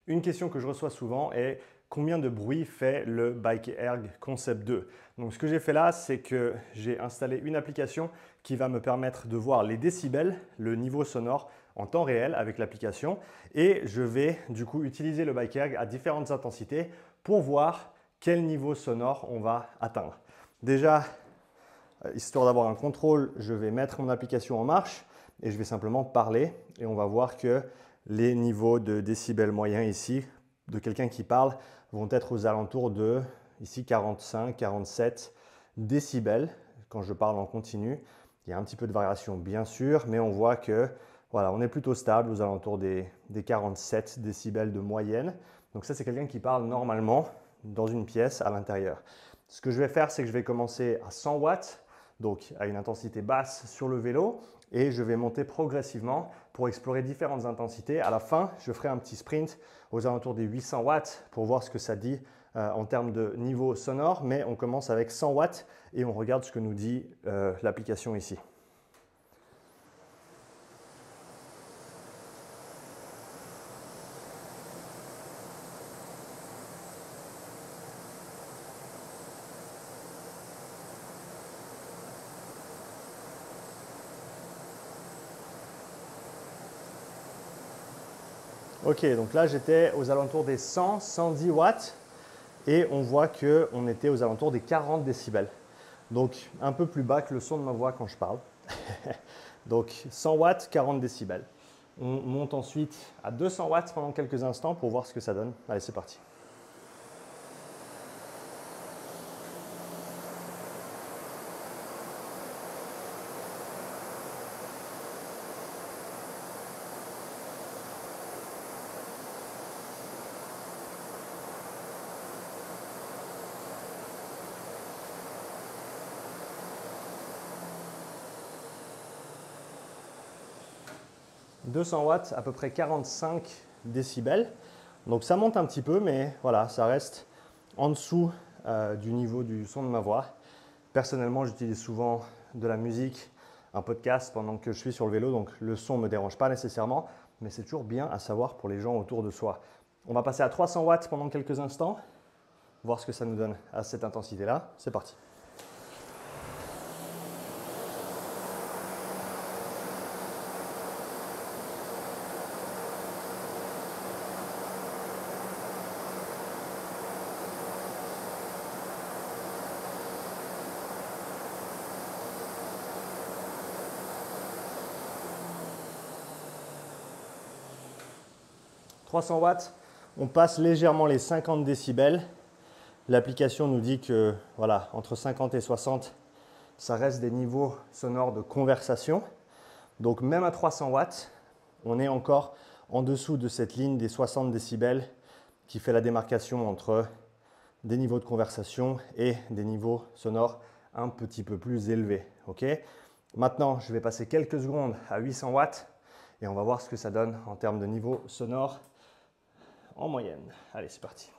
Une question que je reçois souvent est combien de bruit fait le BikeErg Concept 2? Donc ce que j'ai fait là, c'est que j'ai installé une application qui va me permettre de voir les décibels, le niveau sonore en temps réel avec l'application et je vais du coup utiliser le BikeErg à différentes intensités pour voir quel niveau sonore on va atteindre. Déjà, histoire d'avoir un contrôle, je vais mettre mon application en marche et je vais simplement parler et on va voir que les niveaux de décibels moyens ici de quelqu'un qui parle vont être aux alentours de ici 45, 47 décibels quand je parle en continu. Il y a un petit peu de variation bien sûr, mais on voit que voilà, on est plutôt stable aux alentours des 47 décibels de moyenne. Donc ça, c'est quelqu'un qui parle normalement dans une pièce à l'intérieur. Ce que je vais faire, c'est que je vais commencer à 100 watts, donc à une intensité basse sur le vélo, et je vais monter progressivement pour explorer différentes intensités. À la fin, je ferai un petit sprint aux alentours des 800 watts pour voir ce que ça dit en termes de niveau sonore, mais on commence avec 100 watts et on regarde ce que nous dit l'application ici. Ok, donc là j'étais aux alentours des 100, 110 watts et on voit qu'on était aux alentours des 40 décibels. Donc un peu plus bas que le son de ma voix quand je parle. Donc 100 watts, 40 décibels. On monte ensuite à 200 watts pendant quelques instants pour voir ce que ça donne. Allez, c'est parti. « 200 watts, à peu près 45 décibels. Donc ça monte un petit peu, mais voilà, ça reste en dessous du niveau du son de ma voix. Personnellement, j'utilise souvent de la musique, un podcast pendant que je suis sur le vélo, donc le son ne me dérange pas nécessairement, mais c'est toujours bien à savoir pour les gens autour de soi. On va passer à 300 watts pendant quelques instants, voir ce que ça nous donne à cette intensité-là. C'est parti. 300 watts, on passe légèrement les 50 décibels. L'application nous dit que voilà, entre 50 et 60, ça reste des niveaux sonores de conversation. Donc même à 300 watts, on est encore en dessous de cette ligne des 60 décibels qui fait la démarcation entre des niveaux de conversation et des niveaux sonores un petit peu plus élevés. Okay. Maintenant, je vais passer quelques secondes à 800 watts et on va voir ce que ça donne en termes de niveau sonore en moyenne. Allez, c'est parti.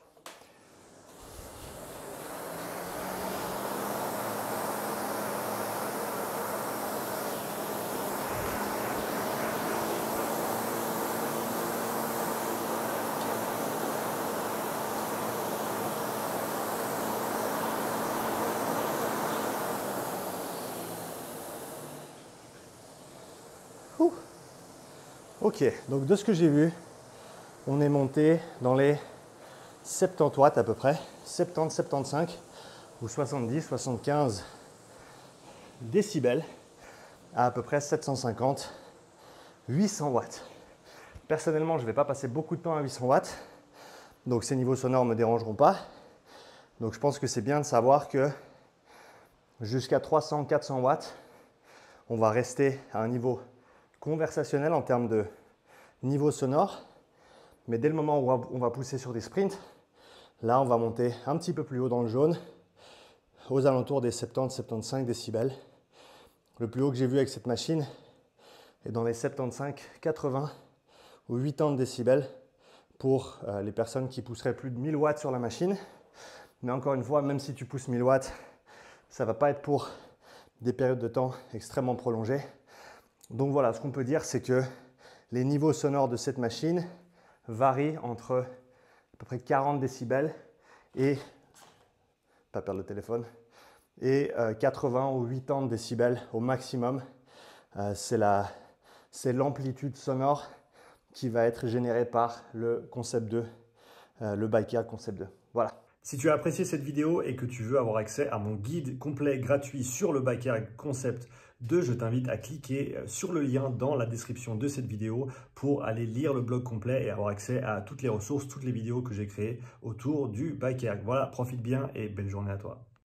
Ok, donc de ce que j'ai vu, on est monté dans les 70 watts à peu près, 70, 75 ou 70, 75 décibels à peu près 750, 800 watts. Personnellement, je ne vais pas passer beaucoup de temps à 800 watts, donc ces niveaux sonores ne me dérangeront pas. Donc je pense que c'est bien de savoir que jusqu'à 300, 400 watts, on va rester à un niveau conversationnel en termes de niveau sonore. Mais dès le moment où on va pousser sur des sprints, là on va monter un petit peu plus haut dans le jaune, aux alentours des 70-75 décibels. Le plus haut que j'ai vu avec cette machine est dans les 75, 80 ou 80 décibels pour les personnes qui pousseraient plus de 1000 watts sur la machine. Mais encore une fois, même si tu pousses 1000 watts, ça ne va pas être pour des périodes de temps extrêmement prolongées. Donc voilà, ce qu'on peut dire, c'est que les niveaux sonores de cette machine varie entre à peu près 40 décibels et, pas perdre le téléphone, et 80 ou 80 décibels au maximum. C'est l'amplitude sonore qui va être générée par le Concept 2, le Bike Concept 2. Voilà. Si tu as apprécié cette vidéo et que tu veux avoir accès à mon guide complet gratuit sur le Bike Concept 2, je t'invite à cliquer sur le lien dans la description de cette vidéo pour aller lire le blog complet et avoir accès à toutes les ressources, toutes les vidéos que j'ai créées autour du Bike. Voilà, profite bien et belle journée à toi.